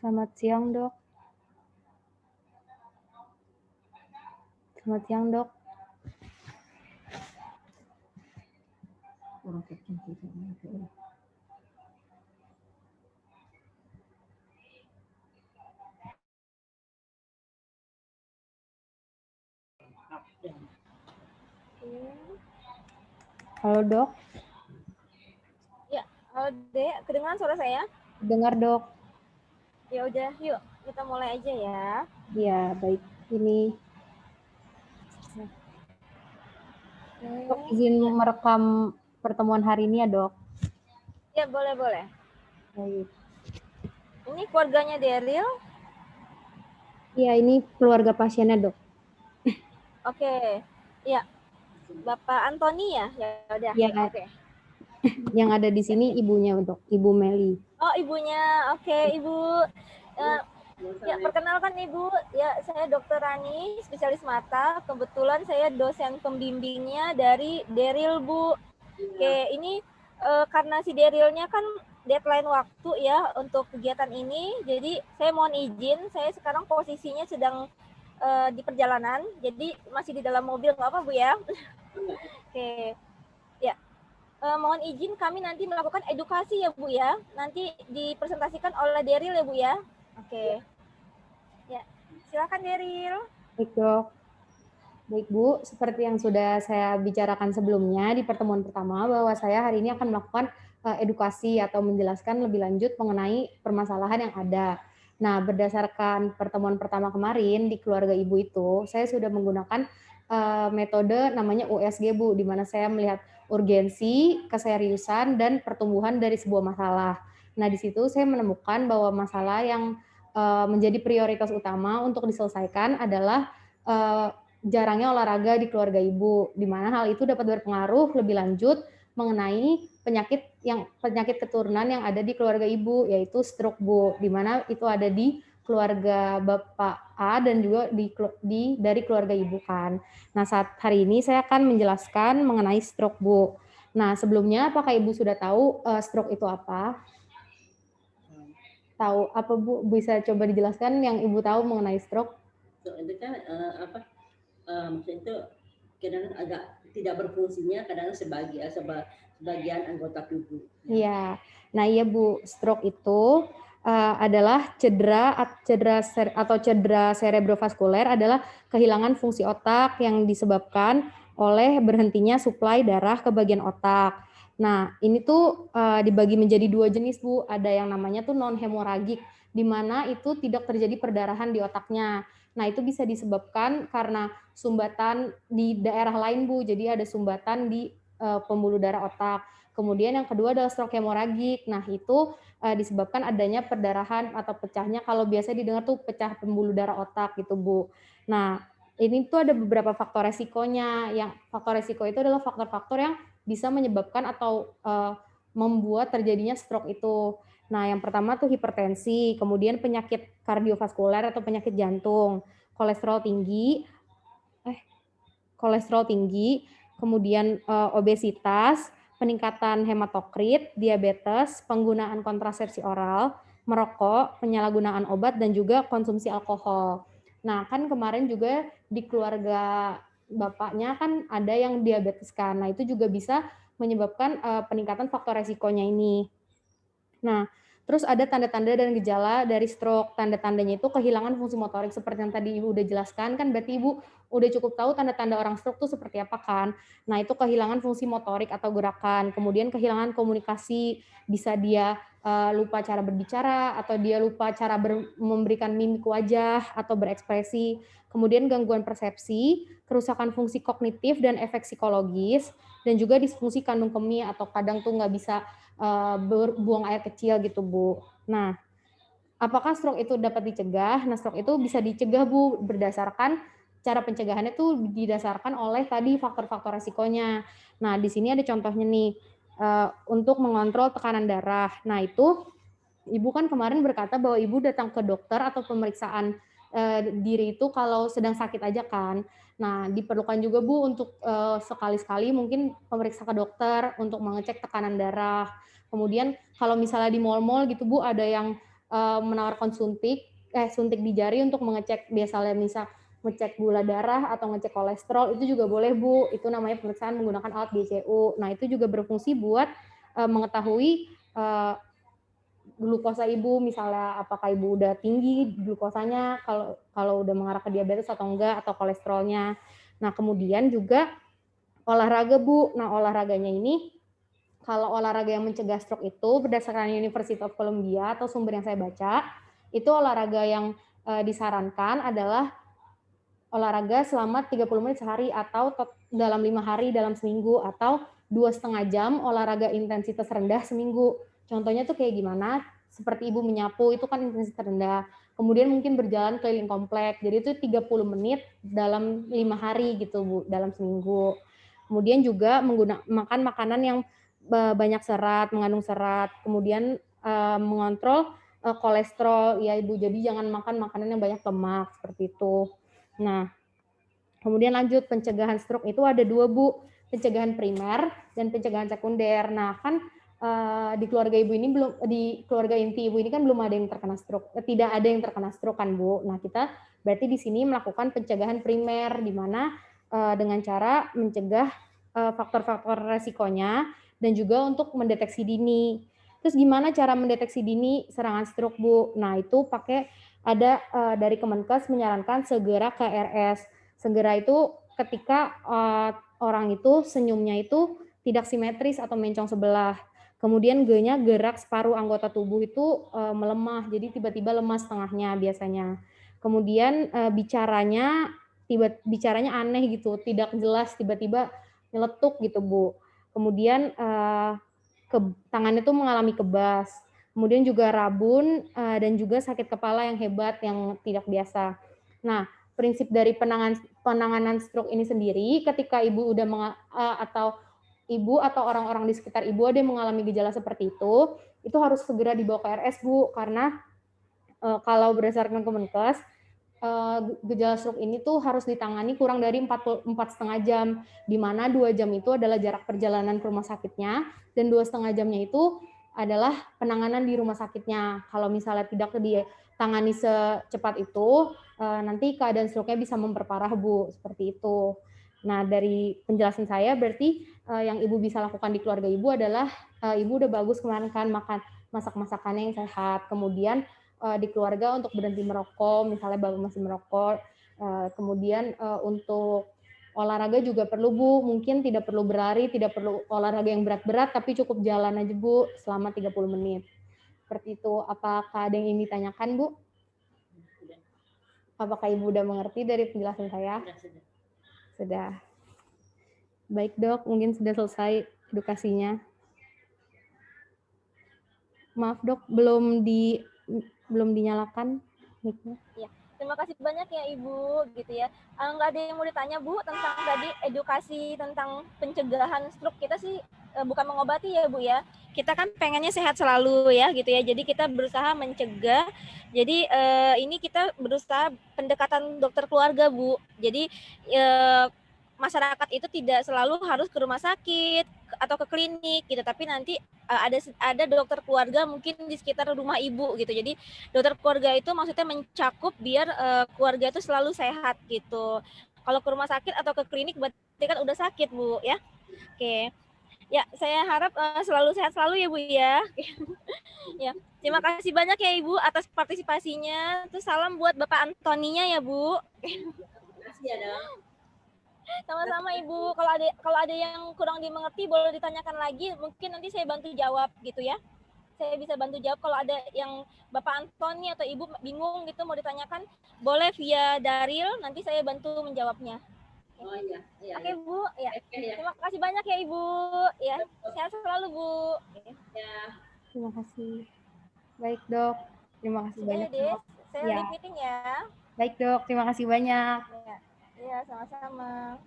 Selamat siang, Dok. Selamat siang, Dok. Halo, Dok. Ya, halo Dek, kedengaran suara saya? Dengar, Dok. Ya udah, yuk kita mulai aja ya. Iya, baik. Ini Dok izin Ya, merekam pertemuan hari ini ya, Dok. ya boleh. Baik. Ini keluarganya Daryl. Iya, ini keluarga pasiennya, Dok. Oke. Ya, Bapak Antoni ya? Ya udah. Iya, Oke. yang ada di sini ibunya, Dok. Ibu Meli. Oh, ibunya. Oke, Ibu. Ya, perkenalkan Ibu. Ya, saya Dr. Rani, spesialis mata. Kebetulan saya dosen pembimbingnya dari Daryl, Bu. Oke, ini karena si Darylnya kan deadline waktu ya untuk kegiatan ini, jadi saya mohon izin, saya sekarang posisinya sedang di perjalanan, jadi masih di dalam mobil, nggak apa Bu ya? Oke, ya. Mohon izin kami nanti melakukan edukasi ya Bu ya, nanti dipresentasikan oleh Daryl ya Bu ya. Oke, ya silakan Daryl. Baik, Dok. Baik, Bu. Seperti yang sudah saya bicarakan sebelumnya di pertemuan pertama, bahwa saya hari ini akan melakukan edukasi atau menjelaskan lebih lanjut mengenai permasalahan yang ada. Nah, berdasarkan pertemuan pertama kemarin di keluarga Ibu itu, saya sudah menggunakan metode namanya USG, Bu, di mana saya melihat urgensi, keseriusan, dan pertumbuhan dari sebuah masalah. Nah, di situ saya menemukan bahwa masalah yang menjadi prioritas utama untuk diselesaikan adalah jarangnya olahraga di keluarga Ibu, di mana hal itu dapat berpengaruh lebih lanjut mengenai penyakit keturunan yang ada di keluarga Ibu, yaitu stroke, Bu, di mana itu ada di keluarga Bapak A dan juga dari keluarga Ibu kan. Nah, saat hari ini saya akan menjelaskan mengenai stroke, Bu. Nah, sebelumnya apakah Ibu sudah tahu stroke itu apa? Tahu apa, Bu? Bisa coba dijelaskan yang Ibu tahu mengenai stroke? Itu kan maksudnya itu kadang agak tidak berfungsinya kadang sebagian anggota tubuh. Iya. Nah, iya Bu, stroke itu adalah cedera cerebrovaskuler adalah kehilangan fungsi otak yang disebabkan oleh berhentinya suplai darah ke bagian otak. Nah, ini tuh dibagi menjadi dua jenis, Bu. Ada yang namanya tuh non hemoragik, di mana itu tidak terjadi perdarahan di otaknya. Nah, itu bisa disebabkan karena sumbatan di daerah lain, Bu. Jadi ada sumbatan di pembuluh darah otak. Kemudian yang kedua adalah stroke hemoragik. Nah, itu disebabkan adanya perdarahan atau pecahnya, kalau biasa didengar tuh pecah pembuluh darah otak gitu, Bu. Nah, ini tuh ada beberapa faktor resikonya. Yang faktor resiko itu adalah faktor-faktor yang bisa menyebabkan atau membuat terjadinya stroke itu. Nah, yang pertama tuh hipertensi, kemudian penyakit kardiovaskuler atau penyakit jantung, kolesterol tinggi, kemudian obesitas, peningkatan hematokrit, diabetes, penggunaan kontrasepsi oral, merokok, penyalahgunaan obat, dan juga konsumsi alkohol. Nah, kan kemarin juga di keluarga bapaknya kan ada yang diabetes kan. Nah, itu juga bisa menyebabkan peningkatan faktor resikonya ini. Nah, terus ada tanda-tanda dan gejala dari stroke. Tanda-tandanya itu kehilangan fungsi motorik seperti yang tadi Ibu udah jelaskan kan, berarti Ibu udah cukup tahu tanda-tanda orang stroke itu seperti apa kan. Nah, itu kehilangan fungsi motorik atau gerakan, kemudian kehilangan komunikasi, bisa dia lupa cara berbicara atau dia lupa cara memberikan mimik wajah atau berekspresi, kemudian gangguan persepsi, kerusakan fungsi kognitif dan efek psikologis, dan juga disfungsi kandung kemih atau kadang tuh nggak bisa buang air kecil gitu, Bu. Nah, apakah stroke itu dapat dicegah? Nah, stroke itu bisa dicegah, Bu, berdasarkan cara pencegahannya tuh didasarkan oleh tadi faktor-faktor resikonya. Nah, di sini ada contohnya nih, untuk mengontrol tekanan darah. Nah, itu Ibu kan kemarin berkata bahwa Ibu datang ke dokter atau pemeriksaan diri itu kalau sedang sakit aja kan. Nah, diperlukan juga Bu untuk sekali-sekali mungkin pemeriksa ke dokter untuk mengecek tekanan darah. Kemudian kalau misalnya di mal-mal gitu Bu ada yang menawarkan suntik di jari untuk mengecek biasanya misal ngecek gula darah atau ngecek kolesterol, itu juga boleh Bu. Itu namanya pemeriksaan menggunakan alat BCU. Nah itu juga berfungsi buat mengetahui glukosa ibu, misalnya apakah ibu udah tinggi glukosanya, kalau udah mengarah ke diabetes atau enggak, atau kolesterolnya. Nah kemudian juga olahraga Bu. Nah olahraganya ini, kalau olahraga yang mencegah stroke itu berdasarkan University of Columbia atau sumber yang saya baca, itu olahraga yang disarankan adalah olahraga selama 30 menit sehari atau dalam 5 hari dalam seminggu, atau 2,5 jam olahraga intensitas rendah seminggu. Contohnya tuh kayak gimana? Seperti ibu menyapu, itu kan intensitas rendah. Kemudian mungkin berjalan keliling komplek, jadi itu 30 menit dalam 5 hari gitu Bu, dalam seminggu. Kemudian juga makan makanan yang banyak serat, mengandung serat. Kemudian mengontrol kolesterol ya Ibu, jadi jangan makan makanan yang banyak lemak, seperti itu. Nah, kemudian lanjut pencegahan stroke itu ada 2 Bu, pencegahan primer dan pencegahan sekunder. Nah, kan di keluarga ibu ini di keluarga inti ibu ini kan belum ada yang terkena stroke, tidak ada yang terkena stroke kan Bu. Nah, kita berarti di sini melakukan pencegahan primer, di mana dengan cara mencegah faktor-faktor resikonya dan juga untuk mendeteksi dini. Terus gimana cara mendeteksi dini serangan stroke Bu? Nah, itu pakai ada dari Kemenkes menyarankan segera ke RS. Segera itu ketika orang itu senyumnya itu tidak simetris atau mencong sebelah. Kemudian G-nya gerak separuh anggota tubuh itu melemah, jadi tiba-tiba lemas setengahnya biasanya. Kemudian bicaranya aneh gitu, tidak jelas, tiba-tiba nyeletuk gitu Bu. Kemudian tangannya tuh mengalami kebas. Kemudian juga rabun dan juga sakit kepala yang hebat, yang tidak biasa. Nah, prinsip dari penanganan stroke ini sendiri, ketika ibu udah atau ibu atau orang-orang di sekitar ibu ada yang mengalami gejala seperti itu harus segera dibawa ke RS Bu, karena kalau berdasarkan Kemenkes, gejala stroke ini tuh harus ditangani kurang dari 4,5 jam, di mana 2 jam itu adalah jarak perjalanan ke rumah sakitnya, dan 2,5 jamnya itu adalah penanganan di rumah sakitnya. Kalau misalnya tidak ditangani secepat itu, nanti keadaan stroke-nya bisa memperparah Bu, seperti itu. Nah, dari penjelasan saya berarti yang ibu bisa lakukan di keluarga ibu adalah ibu udah bagus kemarin kan makan masakannya yang sehat, kemudian di keluarga untuk berhenti merokok, misalnya bapak masih merokok, kemudian untuk olahraga juga perlu Bu, mungkin tidak perlu berlari, tidak perlu olahraga yang berat-berat, tapi cukup jalan aja Bu selama 30 menit. Seperti itu. Apakah ada yang ingin ditanyakan Bu? Apakah Ibu udah mengerti dari penjelasan saya? Sudah. Baik Dok, mungkin sudah selesai edukasinya. Maaf Dok, belum dinyalakan mic-nya. Ya, terima kasih banyak ya Ibu gitu ya. Nggak ada yang mau ditanya Bu tentang tadi edukasi tentang pencegahan stroke. Kita sih bukan mengobati ya Bu ya. Kita kan pengennya sehat selalu ya gitu ya. Jadi kita berusaha mencegah. Jadi ini kita berusaha pendekatan dokter keluarga Bu. Jadi masyarakat itu tidak selalu harus ke rumah sakit atau ke klinik gitu, tapi nanti ada dokter keluarga mungkin di sekitar rumah ibu gitu. Jadi dokter keluarga itu maksudnya mencakup biar keluarga itu selalu sehat gitu. Kalau ke rumah sakit atau ke klinik berarti kan udah sakit Bu ya. Oke. Ya, saya harap selalu sehat selalu ya Bu ya. Ya, terima kasih banyak ya Ibu atas partisipasinya. Terus salam buat Bapak Antoninya ya Bu. Terima kasih ya Dok. Sama-sama Ibu. Kalau ada yang kurang dimengerti boleh ditanyakan lagi. Mungkin nanti saya bantu jawab gitu ya. Saya bisa bantu jawab kalau ada yang Bapak Antoni atau Ibu bingung gitu mau ditanyakan, boleh via Daril, nanti saya bantu menjawabnya. Oh iya. Oke Bu, ya. Ya. Terima kasih banyak ya Ibu. Ya, sehat selalu Bu. Ya. Terima kasih. Baik Dok, terima kasih Sudah ya banyak Des, Dok. saya Ya. leave meeting ya. Baik Dok, terima kasih banyak. Ya, sama-sama.